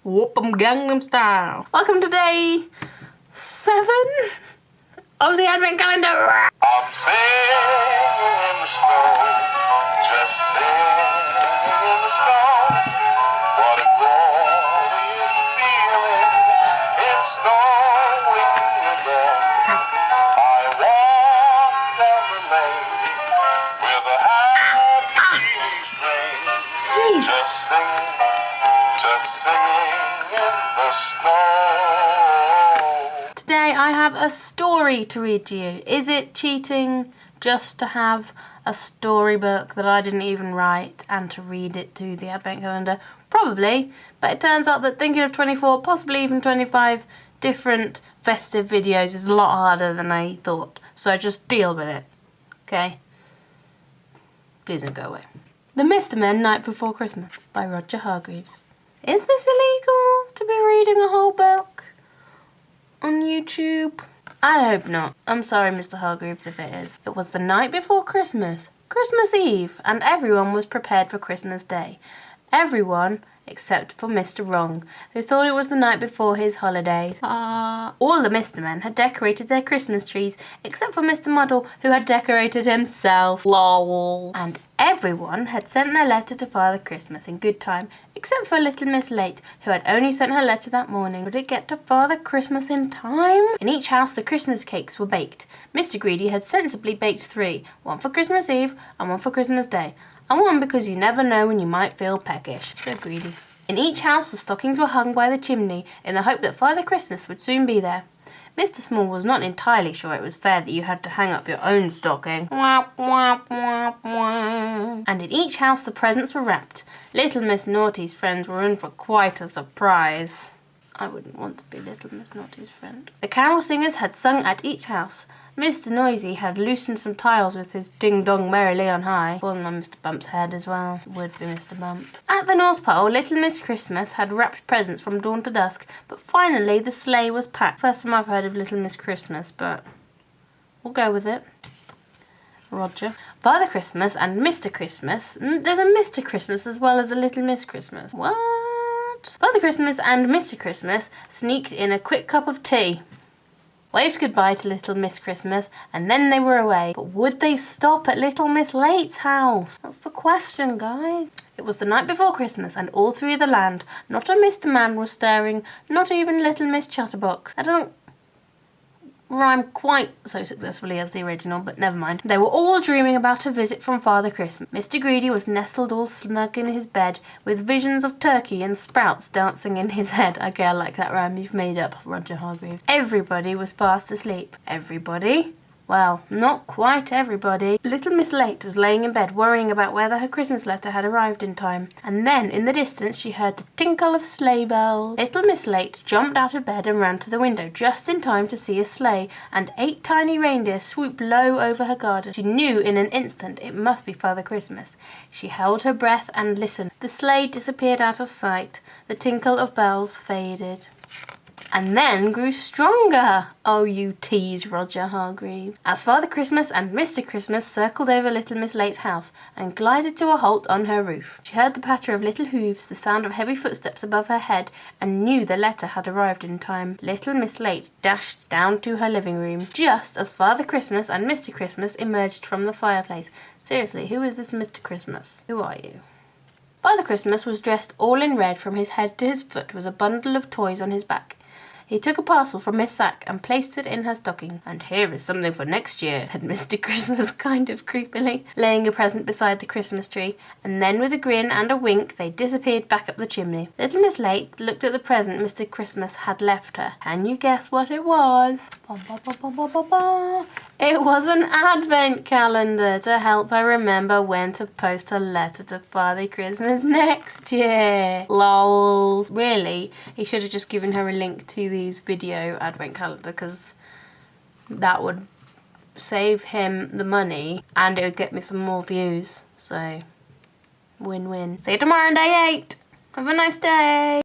Whoop 'em Gangnam Style. Welcome to day 7 of the Advent Calendar. I'm singing in the snow, just singing in the snow. What a glorious feeling, it's snowing again. I walk down the lane with a happy strain. Jeez. Just singing in the snow. Today I have a story to read to you. Is it cheating just to have a storybook that I didn't even write and to read it to the Advent Calendar? Probably, but it turns out that thinking of 24, possibly even 25 different festive videos is a lot harder than I thought. So just deal with it, okay? Please don't go away. The Mr. Men Night Before Christmas by Roger Hargreaves. Is this illegal to be reading a whole book on YouTube? I hope not. I'm sorry, Mr. Hargreaves, if it is. It was the night before Christmas, Christmas Eve, and everyone was prepared for Christmas Day. Everyone except for Mr. Wrong, who thought it was the night before his holidays. All the Mr. Men had decorated their Christmas trees, except for Mr. Muddle, who had decorated himself. Lol. And everyone had sent their letter to Father Christmas in good time, except for little Miss Late, who had only sent her letter that morning. Would it get to Father Christmas in time? In each house the Christmas cakes were baked. Mr. Greedy had sensibly baked 3, one for Christmas Eve and one for Christmas Day. And one because you never know when you might feel peckish. So greedy. In each house the stockings were hung by the chimney in the hope that Father Christmas would soon be there. Mr. Small was not entirely sure it was fair that you had to hang up your own stocking. And in each house the presents were wrapped. Little Miss Naughty's friends were in for quite a surprise. I wouldn't want to be Little Miss Naughty's friend. The carol singers had sung at each house. Mr. Noisy had loosened some tiles with his ding-dong merrily on high, falling on Mr. Bump's head as well. Would be Mr. Bump. At the North Pole, Little Miss Christmas had wrapped presents from dawn to dusk, but finally the sleigh was packed. First time I've heard of Little Miss Christmas, but we'll go with it. Roger. Father Christmas and Mr. Christmas. There's a Mr. Christmas as well as a Little Miss Christmas. What? Father Christmas and Mr. Christmas sneaked in a quick cup of tea, waved goodbye to Little Miss Christmas, and then they were away. But would they stop at Little Miss Late's house? That's the question, guys. It was the night before Christmas, and all through the land, not a Mr. Man was stirring, not even Little Miss Chatterbox. I don't rhyme quite so successfully as the original, but never mind. They were all dreaming about a visit from Father Christmas. Mr. Greedy was nestled all snug in his bed, with visions of turkey and sprouts dancing in his head. Okay, I like that rhyme you've made up, Roger Hargreaves. Everybody was fast asleep. Everybody? Well, not quite everybody. Little Miss Late was laying in bed worrying about whether her Christmas letter had arrived in time. And then, in the distance, she heard the tinkle of sleigh bells. Little Miss Late jumped out of bed and ran to the window just in time to see a sleigh and 8 tiny reindeer swoop low over her garden. She knew in an instant it must be Father Christmas. She held her breath and listened. The sleigh disappeared out of sight. The tinkle of bells faded. And then grew stronger. Oh, you tease, Roger Hargreaves. As Father Christmas and Mr. Christmas circled over Little Miss Late's house and glided to a halt on her roof. She heard the patter of little hooves, the sound of heavy footsteps above her head, and knew the letter had arrived in time. Little Miss Late dashed down to her living room just as Father Christmas and Mr. Christmas emerged from the fireplace. Seriously, who is this Mr. Christmas? Who are you? Father Christmas was dressed all in red from his head to his foot with a bundle of toys on his back. He took a parcel from his sack and placed it in her stocking. "And here is something for next year," said Mr. Christmas kind of creepily, laying a present beside the Christmas tree, and then with a grin and a wink they disappeared back up the chimney. Little Miss Late looked at the present Mr. Christmas had left her. Can you guess what it was? It was an Advent calendar to help her remember when to post her letter to Father Christmas next year. Lol. Really, he should have just given her a link to these video Advent calendar, because that would save him the money and it would get me some more views. So, win-win. See you tomorrow on day 8. Have a nice day.